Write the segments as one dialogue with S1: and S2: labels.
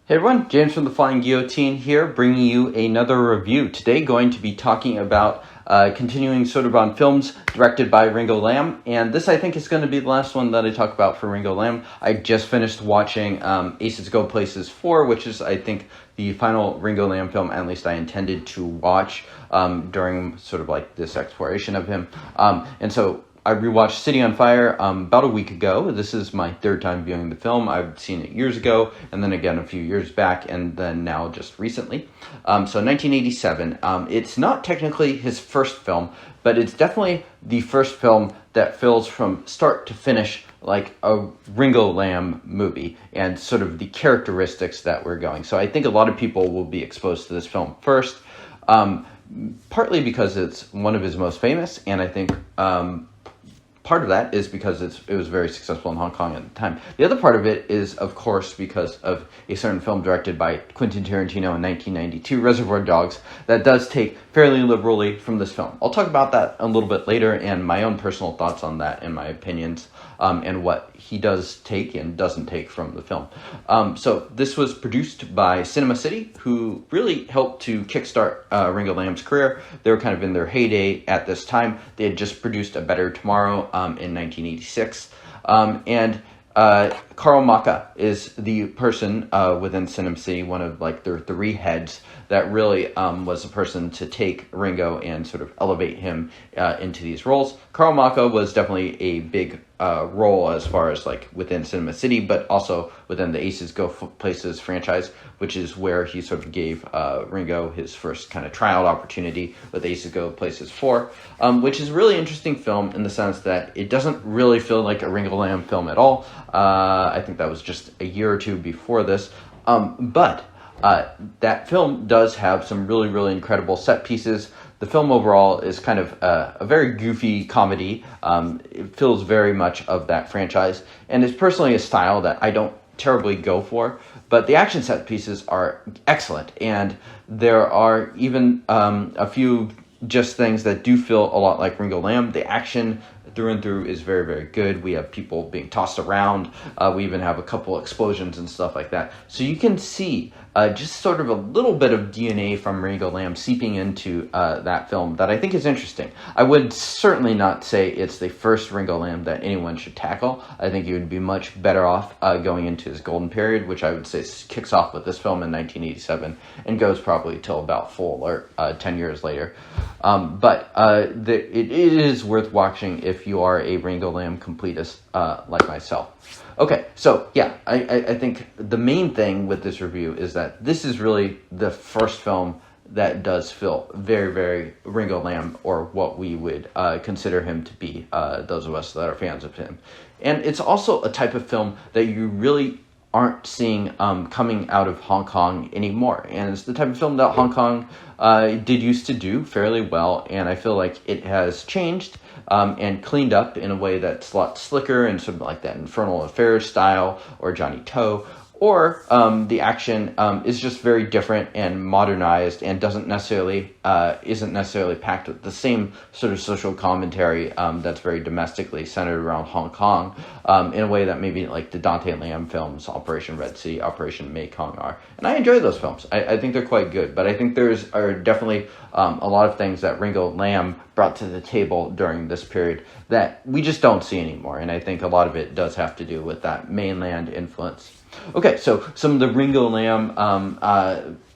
S1: Hey everyone, James from the Flying Guillotine here, bringing you another review. Today going to be talking about continuing sort of on films directed by Ringo Lam, and this I think is going to be the last one that I talk about for Ringo Lam. I just finished watching Aces Go Places 4, which is I think the final Ringo Lam film, at least I intended to watch during sort of like this exploration of him. And so I rewatched City on Fire about a week ago. This is my third time viewing the film. I've seen it years ago, and then again a few years back, and then now just recently. So 1987. It's not technically his first film, but it's definitely the first film that feels from start to finish like a Ringo Lam movie, and sort of the characteristics that we're going. So I think a lot of people will be exposed to this film first, partly because it's one of his most famous, and I think part of that is because it was very successful in Hong Kong at the time. The other part of it is, of course, because of a certain film directed by Quentin Tarantino in 1992, Reservoir Dogs, that does take fairly liberally from this film. I'll talk about that a little bit later and my own personal thoughts on that and my opinions and what he does take and doesn't take from the film. So this was produced by Cinema City, who really helped to kickstart Ringo Lam's career. They were kind of in their heyday at this time. They had just produced A Better Tomorrow in 1986. And Carl Maka is the person within Cinema City, one of like their three heads that really was the person to take Ringo and sort of elevate him into these roles. Carl Maka was definitely a big role as far as like within Cinema City, but also within the Aces Go Places franchise, which is where he sort of gave Ringo his first kind of tryout opportunity with Aces Go Places 4, which is a really interesting film in the sense that it doesn't really feel like a Ringo Lam film at all. I think that was just a year or two before this, but that film does have some really, really incredible set pieces. The film overall is kind of a very goofy comedy. It feels very much of that franchise, and it's personally a style that I don't terribly go for, but the action set pieces are excellent, and there are even a few just things that do feel a lot like Ringo Lam. The action through and through is very, very good. We have people being tossed around. We even have a couple explosions and stuff like that. So you can see just sort of a little bit of DNA from Ringo Lam seeping into that film that I think is interesting. I would certainly not say it's the first Ringo Lam that anyone should tackle. I think he would be much better off going into his golden period, which I would say kicks off with this film in 1987 and goes probably till about Full Alert 10 years later. But it is worth watching if you are a Ringo Lam completist like myself. Okay, so yeah, I think the main thing with this review is that this is really the first film that does feel very, very Ringo Lam, or what we would consider him to be, those of us that are fans of him. And it's also a type of film that you really aren't seeing coming out of Hong Kong anymore. And it's the type of film that Hong Kong did used to do fairly well, and I feel like it has changed and cleaned up in a way that's a lot slicker and sort of like that Infernal Affairs style or Johnny To, or the action is just very different and modernized and isn't necessarily packed with the same sort of social commentary that's very domestically centered around Hong Kong in a way that maybe like the Dante Lam films, Operation Red Sea, Operation Mekong are. And I enjoy those films. I think they're quite good, but I think are definitely a lot of things that Ringo Lam brought to the table during this period that we just don't see anymore. And I think a lot of it does have to do with that mainland influence. Okay, so some of the Ringo Lam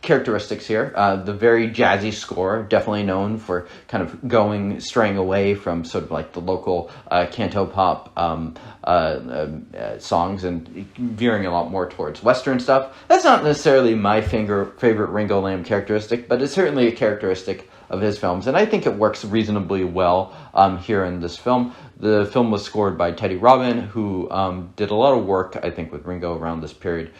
S1: characteristics here. The very jazzy score, definitely known for kind of straying away from sort of like the local canto pop songs and veering a lot more towards Western stuff. That's not necessarily my favorite Ringo Lam characteristic, but it's certainly a characteristic of his films, and I think it works reasonably well here in this film. The film was scored by Teddy Robin, who did a lot of work, I think, with Ringo around this period.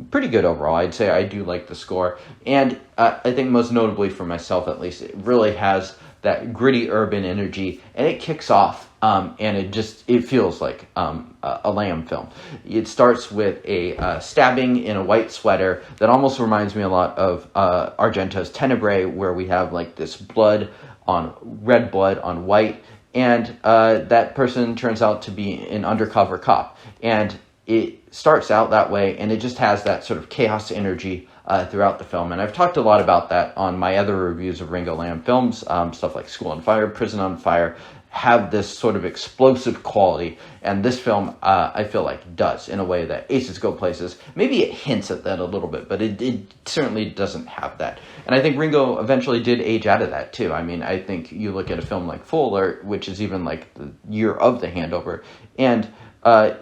S1: Pretty good overall. I'd say I do like the score, and I think most notably for myself at least, it really has that gritty urban energy, and it kicks off, and it feels like a Lam film. It starts with a stabbing in a white sweater that almost reminds me a lot of Argento's Tenebrae, where we have like this red blood on white, and that person turns out to be an undercover cop. And it starts out that way, and it just has that sort of chaos energy throughout the film. And I've talked a lot about that on my other reviews of Ringo Lam films, stuff like School on Fire, Prison on Fire, have this sort of explosive quality, and this film I feel like does, in a way that Aces Go Places, maybe it hints at that a little bit, but it certainly doesn't have that. And I think Ringo eventually did age out of that too. I mean, I think you look at a film like Full Alert, which is even like the year of The Handover, and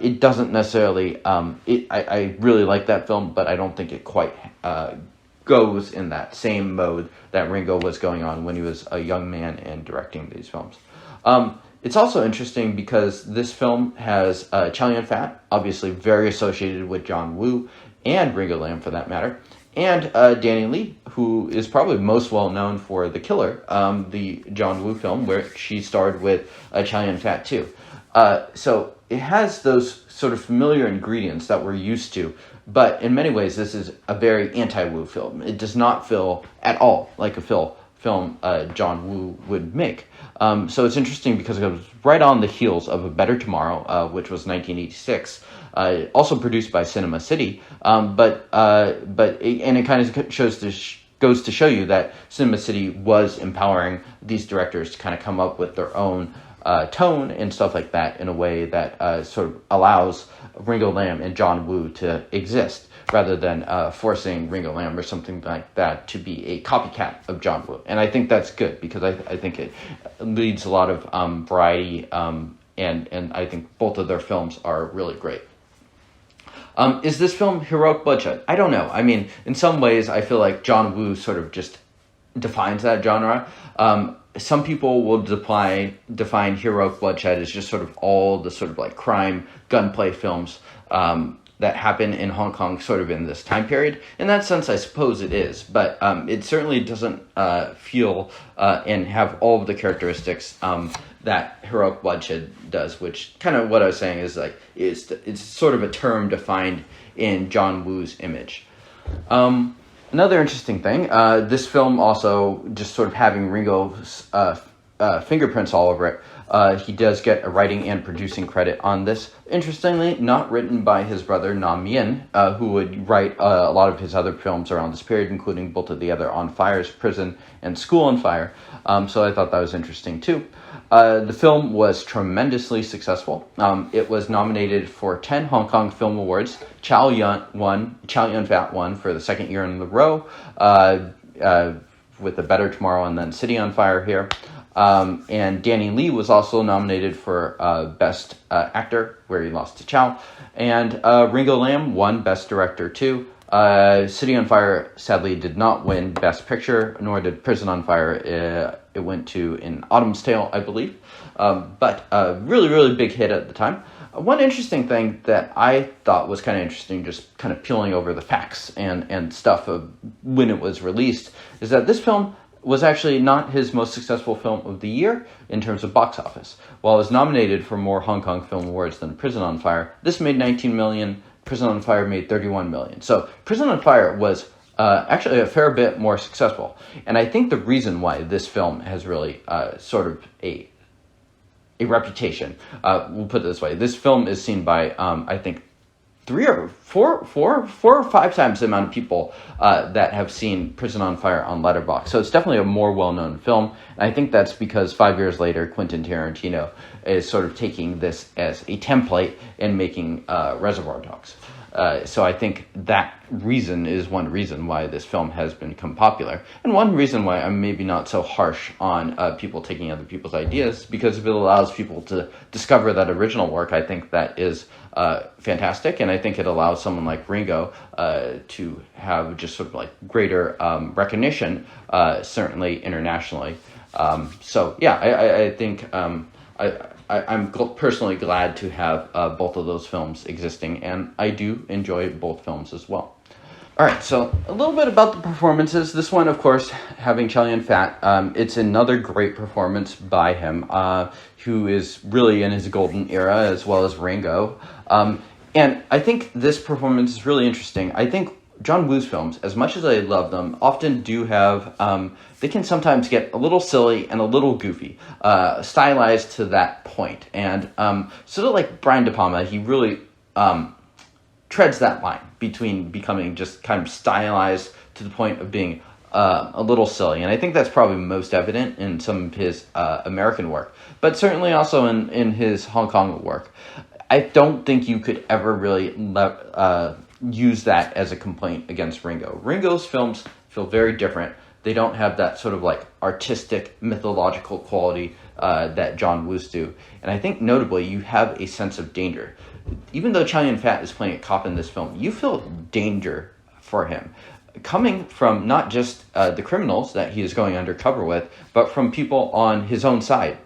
S1: it doesn't necessarily, I really like that film, but I don't think it quite goes in that same mode that Ringo was going on when he was a young man and directing these films. It's also interesting because this film has Chow Yun-fat, obviously very associated with John Woo and Ringo Lam for that matter, and Danny Lee, who is probably most well known for The Killer, the John Woo film where she starred with Chow Yun-fat too. So it has those sort of familiar ingredients that we're used to, but in many ways this is a very anti-Woo film. It does not feel at all like a film John Woo would make. So it's interesting because it was right on the heels of A Better Tomorrow, which was 1986, also produced by Cinema City. But it kind of goes to show you that Cinema City was empowering these directors to kind of come up with their own tone and stuff like that in a way that sort of allows Ringo Lam and John Woo to exist, rather than forcing Ringo Lam or something like that to be a copycat of John Woo. And I think that's good, because I think it leads a lot of variety, and I think both of their films are really great. Is this film heroic bloodshed? I don't know. I mean, in some ways, I feel like John Woo sort of just defines that genre. Some people will define heroic bloodshed as just sort of all the sort of like crime, gunplay films that happen in Hong Kong sort of in this time period. In that sense, I suppose it is, but it certainly doesn't feel and have all of the characteristics that heroic bloodshed does, which kind of what I was saying is like, it's sort of a term defined in John Woo's image. Another interesting thing, this film also just sort of having Ringo's fingerprints all over it. He does get a writing and producing credit on this. Interestingly, not written by his brother Nam Yin, who would write a lot of his other films around this period, including both of the other On Fire's Prison and School on Fire. So I thought that was interesting too. The film was tremendously successful. It was nominated for 10 Hong Kong Film Awards. Chow Yun-fat won for the second year in a row, with A Better Tomorrow and then City on Fire here. And Danny Lee was also nominated for Best Actor, where he lost to Chow. And Ringo Lam won Best Director too. City on Fire sadly did not win Best Picture, nor did Prison on Fire. It went to In Autumn's Tale, I believe. But a really, really big hit at the time. One interesting thing that I thought was kind of interesting, just kind of peeling over the facts and stuff of when it was released, is that this film was actually not his most successful film of the year in terms of box office. While it was nominated for more Hong Kong Film Awards than Prison on Fire, this made 19 million, Prison on Fire made 31 million. So Prison on Fire was actually a fair bit more successful. And I think the reason why this film has really sort of a reputation, we'll put it this way, this film is seen by, I think, four or five times the amount of people that have seen Prison on Fire on Letterboxd. So it's definitely a more well-known film. And I think that's because 5 years later, Quentin Tarantino is sort of taking this as a template and making Reservoir Dogs. So I think that reason is one reason why this film has become popular. And one reason why I'm maybe not so harsh on people taking other people's ideas, because if it allows people to discover that original work, I think that is fantastic. And I think it allows someone like Ringo to have just sort of like greater recognition, certainly internationally. So yeah, I think I'm personally glad to have both of those films existing, and I do enjoy both films as well. All right, so a little bit about the performances. This one, of course, having Chow Yun-fat, it's another great performance by him, who is really in his golden era, as well as Ringo. And I think this performance is really interesting. I think John Woo's films, as much as I love them, often do have, they can sometimes get a little silly and a little goofy, stylized to that point. And sort of like Brian De Palma, he really treads that line between becoming just kind of stylized to the point of being a little silly. And I think that's probably most evident in some of his American work, but certainly also in his Hong Kong work. I don't think you could ever really use that as a complaint against Ringo. Ringo's films feel very different. They don't have that sort of like artistic, mythological quality that John Woo's do. And I think notably, you have a sense of danger. Even though Chow Yun-fat is playing a cop in this film, you feel danger for him, coming from not just the criminals that he is going undercover with, but from people on his own side,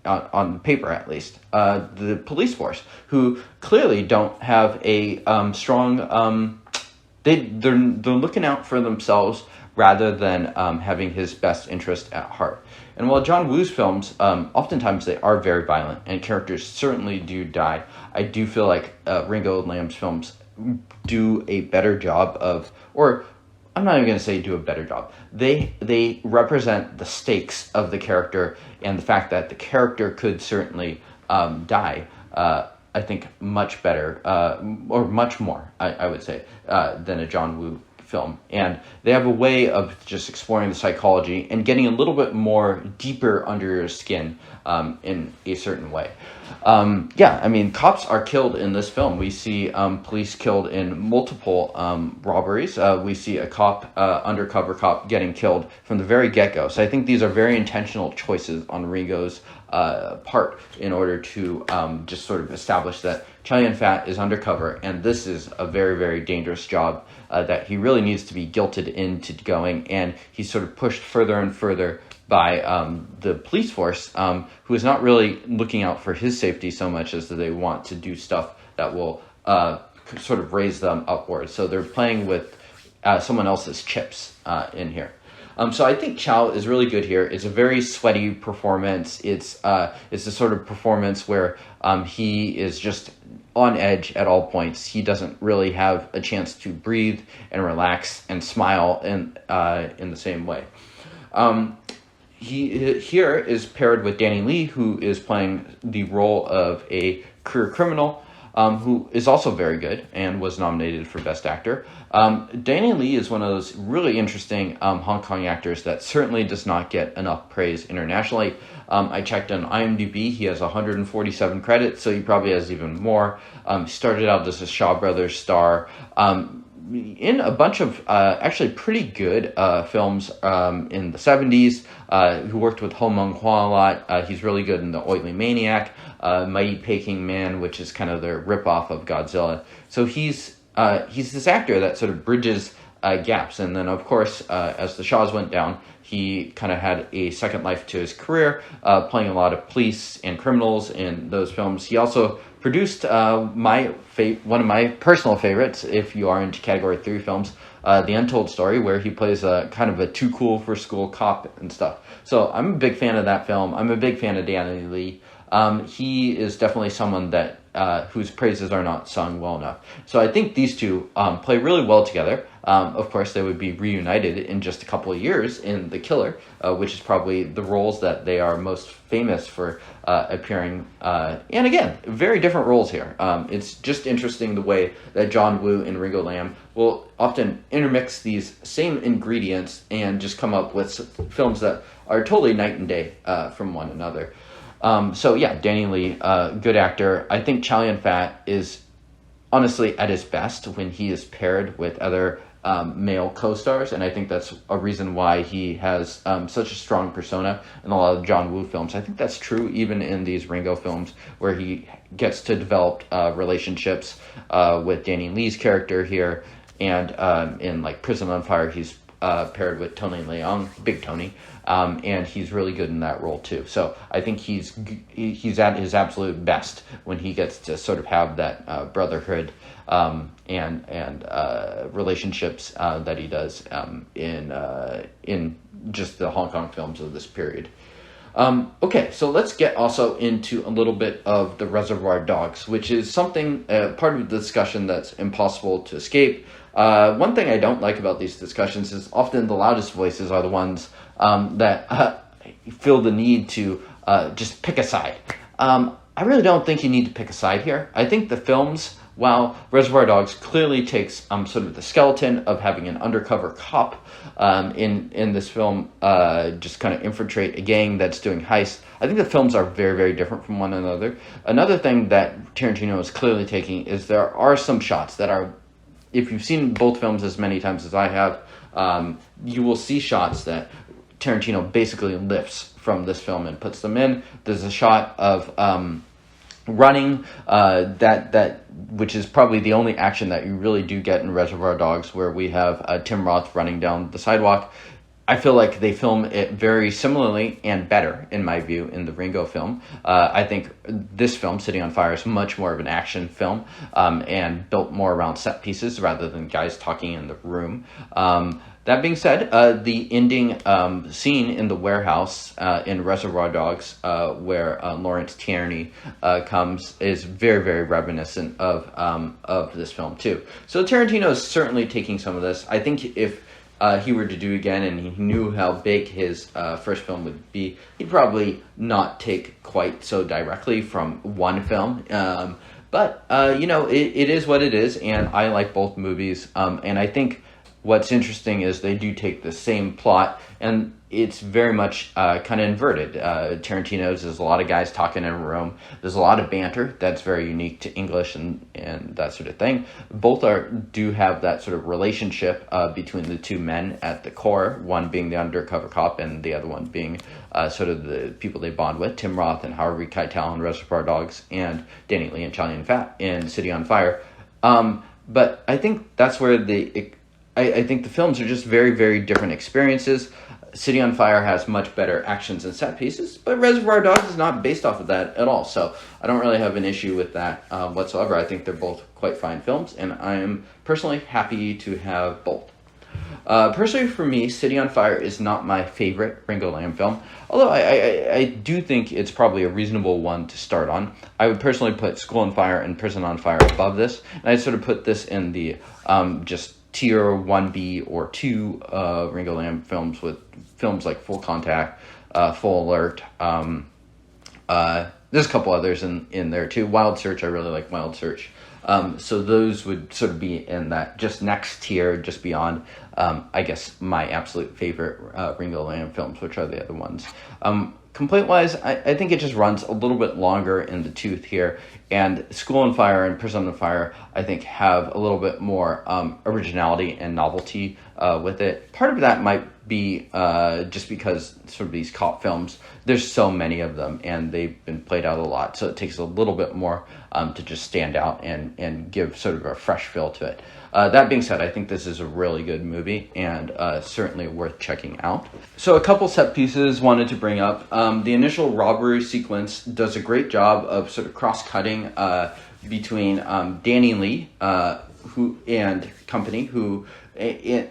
S1: on paper at least, the police force, who clearly don't have a strong. They're looking out for themselves rather than having his best interest at heart. And while John Woo's films, oftentimes they are very violent, and characters certainly do die, I do feel like Ringo Lam's films do a better job of, or I'm not even going to say do a better job. They represent the stakes of the character and the fact that the character could certainly die. I think much better, or much more, I would say, than a John Woo film. And they have a way of just exploring the psychology and getting a little bit more deeper under your skin in a certain way. Cops are killed in this film. We see police killed in multiple robberies. We see a undercover cop getting killed from the very get-go. So I think these are very intentional choices on Ringo's part in order to just sort of establish that Chow Yun-fat is undercover, and this is a very, very dangerous job that he really needs to be guilted into going, and he's sort of pushed further and further by the police force, who is not really looking out for his safety so much as that they want to do stuff that will sort of raise them upwards. So they're playing with someone else's chips in here. So I think Chow is really good here. It's a very sweaty performance. It's the sort of performance where he is just on edge at all points. He doesn't really have a chance to breathe and relax and smile in the same way. He here is paired with Danny Lee, who is playing the role of a career criminal, who is also very good and was nominated for Best Actor. Danny Lee is one of those really interesting Hong Kong actors that certainly does not get enough praise internationally. I checked on IMDb. He has 147 credits, so he probably has even more. Started out as a Shaw Brothers star. In a bunch of actually pretty good films in the 70s, who worked with Ho Meng Hua a lot. He's really good in The Oily Maniac, Mighty Peking Man, which is kind of their ripoff of Godzilla. So he's this actor that sort of bridges gaps. And then, of course, as the Shaws went down, he kind of had a second life to his career, playing a lot of police and criminals in those films. He also produced one of my personal favorites, if you are into Category 3 films, The Untold Story, where he plays a kind of a too cool for school cop and stuff. So I'm a big fan of that film. I'm a big fan of Danny Lee. He is definitely someone that whose praises are not sung well enough. So I think these two play really well together. Of course, they would be reunited in just a couple of years in The Killer, which is probably the roles that they are most famous for appearing. And again, very different roles here. It's just interesting the way that John Woo and Ringo Lam will often intermix these same ingredients and just come up with films that are totally night and day from one another. Danny Lee, good actor. I think Chow Yun-fat is honestly at his best when he is paired with other male co-stars, and I think that's a reason why he has such a strong persona in a lot of John Woo films. I think that's true even in these Ringo films, where he gets to develop relationships with Danny Lee's character here, and in like Prison on Fire, he's paired with Tony Leung, Big Tony, and he's really good in that role too. So I think he's at his absolute best when he gets to sort of have that brotherhood and relationships that he does in just the Hong Kong films of this period. Okay, so let's get also into a little bit of the Reservoir Dogs, which is something, part of the discussion that's impossible to escape. One thing I don't like about these discussions is often the loudest voices are the ones that feel the need to just pick a side. I really don't think you need to pick a side here. I think the films while Reservoir Dogs clearly takes sort of the skeleton of having an undercover cop in this film just kind of infiltrate a gang that's doing heists. I think the films are very, very different from one another. Another thing that Tarantino is clearly taking is there are some shots that are, if you've seen both films as many times as I have, you will see shots that Tarantino basically lifts from this film and puts them in. There's a shot of running which is probably the only action that you really do get in Reservoir Dogs, where we have Tim Roth running down the sidewalk. I feel like they film it very similarly and better, in my view, in the Ringo film. I think this film, City on Fire, is much more of an action film and built more around set pieces rather than guys talking in the room. That being said, the ending scene in the warehouse in Reservoir Dogs, where Lawrence Tierney comes, is very, very reminiscent of this film too. So Tarantino is certainly taking some of this. I think if he were to do again and he knew how big his first film would be, he'd probably not take quite so directly from one film. But it is what it is, and I like both movies. And I think what's interesting is they do take the same plot, and it's very much kind of inverted. Tarantino's, there's a lot of guys talking in a room. There's a lot of banter that's very unique to English and that sort of thing. Both do have that sort of relationship between the two men at the core, one being the undercover cop and the other one being sort of the people they bond with, Tim Roth and Harvey Keitel in Reservoir Dogs, and Danny Lee and Chow Yun-fat in City on Fire. But I think that's where I think the films are just very, very different experiences. City on Fire has much better actions and set pieces, but Reservoir Dogs is not based off of that at all. So I don't really have an issue with that whatsoever. I think they're both quite fine films, and I am personally happy to have both. Personally, for me, City on Fire is not my favorite Ringo Lam film, although I do think it's probably a reasonable one to start on. I would personally put School on Fire and Prison on Fire above this, and I'd sort of put this in the just tier 1B or 2 Ringo Lam films, with films like Full Contact, Full Alert. There's a couple others in there too. Wild Search, I really like Wild Search. So those would sort of be in that just next tier, just beyond, I guess, my absolute favorite Ringo Lam films, which are the other ones. Complaint-wise, I think it just runs a little bit longer in the tooth here, and School on Fire and Prison on Fire, I think, have a little bit more originality and novelty with it. Part of that might be just because sort of these cop films, there's so many of them, and they've been played out a lot, so it takes a little bit more to just stand out and give sort of a fresh feel to it. That being said, I think this is a really good movie and certainly worth checking out. So a couple set pieces wanted to bring up. The initial robbery sequence does a great job of sort of cross-cutting between Danny Lee who and company, here,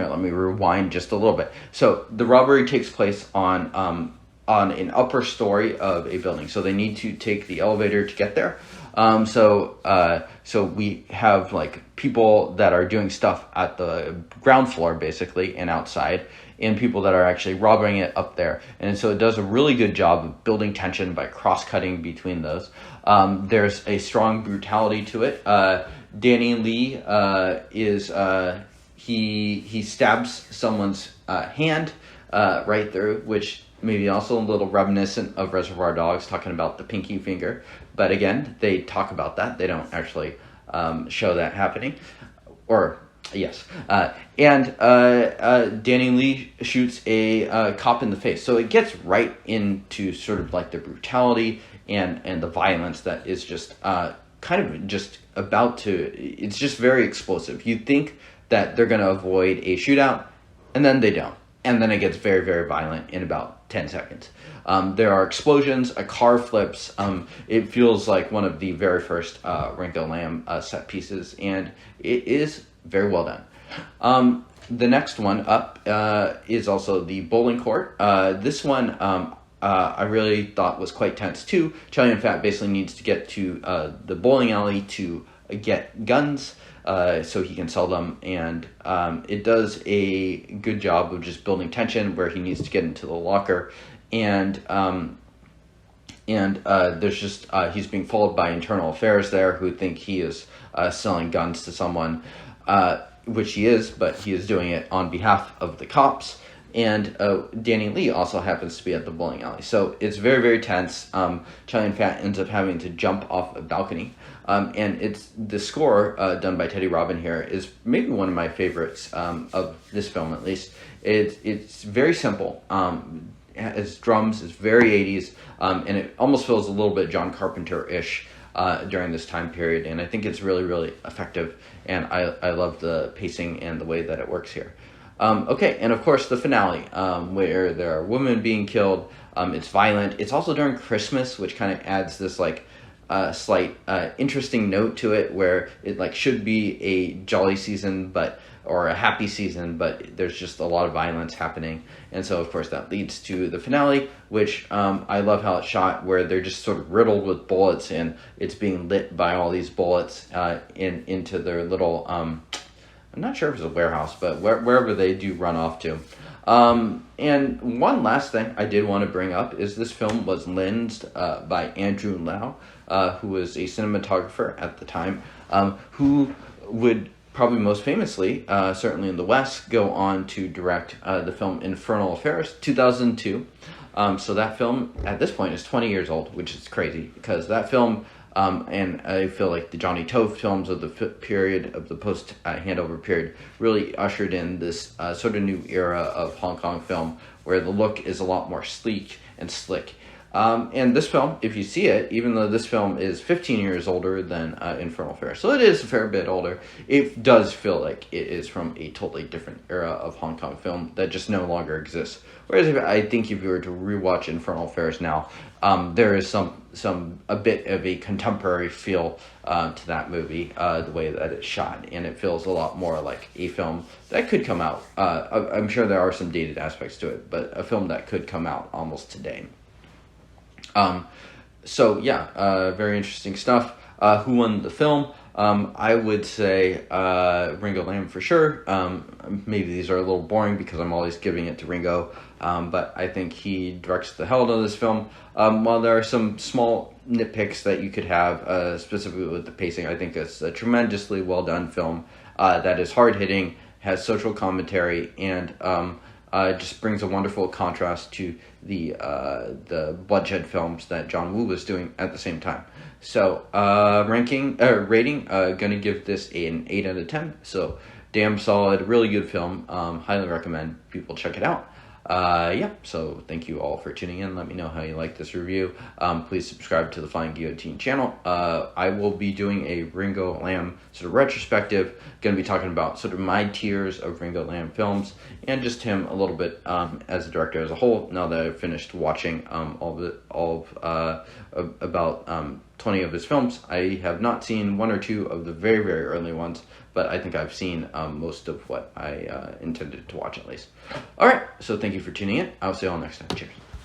S1: let me rewind just a little bit. So the robbery takes place on an upper story of a building. So they need to take the elevator to get there. So we have like people that are doing stuff at the ground floor basically and outside, and people that are actually robbing it up there. And so it does a really good job of building tension by cross-cutting between those. There's a strong brutality to it. Danny Lee he stabs someone's hand right through, which maybe also a little reminiscent of Reservoir Dogs, talking about the pinky finger. But again, they talk about that. They don't actually show that happening. Or, yes. And Danny Lee shoots a cop in the face. So it gets right into sort of like the brutality and the violence that is just kind of just about to... It's just very explosive. You think that they're going to avoid a shootout, and then they don't. And then it gets very, very violent in about 10 seconds. There are explosions, a car flips. It feels like one of the very first Ringo Lam set pieces, and it is very well done. The next one up is also the bowling court. This one I really thought was quite tense too. Chow Yun-fat basically needs to get to the bowling alley to get guns, so he can sell them, and it does a good job of just building tension where he needs to get into the locker, and and there's just he's being followed by internal affairs there who think he is selling guns to someone, which he is, but he is doing it on behalf of the cops. And Danny Lee also happens to be at the bowling alley, so it's very, very tense. Chow Yun-fat ends up having to jump off a balcony, and it's the score done by Teddy Robin here is maybe one of my favorites of this film, at least. It's very simple. It's drums, it's very 80s, and it almost feels a little bit John Carpenter-ish during this time period, and I think it's really, really effective, and I love the pacing and the way that it works here. Okay, and of course the finale, where there are women being killed. It's violent. It's also during Christmas, which kind of adds this like slight interesting note to it, where it like should be a jolly season, or a happy season, but there's just a lot of violence happening. And so, of course, that leads to the finale, which I love how it's shot, where they're just sort of riddled with bullets, and it's being lit by all these bullets into their little, I'm not sure if it's a warehouse, but wherever they do run off to. And one last thing I did want to bring up is this film was lensed by Andrew Lau, who was a cinematographer at the time, who would probably most famously, certainly in the West, go on to direct the film Infernal Affairs, 2002. So that film, at this point, is 20 years old, which is crazy, because that film, and I feel like the Johnny Tove films of the period, of the post-handover period, really ushered in this sort of new era of Hong Kong film, where the look is a lot more sleek and slick. And this film, if you see it, even though this film is 15 years older than Infernal Affairs, so it is a fair bit older, it does feel like it is from a totally different era of Hong Kong film that just no longer exists. Whereas I think if you were to rewatch Infernal Affairs now, there is a bit of a contemporary feel to that movie, the way that it's shot, and it feels a lot more like a film that could come out. I'm sure there are some dated aspects to it, but a film that could come out almost today. So yeah, very interesting stuff. Who won the film? I would say Ringo Lam for sure. Maybe these are a little boring because I'm always giving it to Ringo, but I think he directs the hell out of this film. While there are some small nitpicks that you could have, specifically with the pacing, I think it's a tremendously well done film that is hard hitting, has social commentary, and just brings a wonderful contrast to the bloodshed films that John Woo was doing at the same time. So rating, gonna give this an 8 out of 10. So damn solid, really good film. Highly recommend people check it out. Yeah, so thank you all for tuning in. Let me know how you like this review. Please subscribe to the Flying Guillotine channel. I will be doing a Ringo Lam sort of retrospective. Going to be talking about sort of my tiers of Ringo Lam films, and just him a little bit as a director as a whole, now that I've finished watching about 20 of his films. I have not seen one or two of the very, very early ones, but I think I've seen most of what I intended to watch, at least. All right, so thank you for tuning in. I'll see you all next time. Cheers.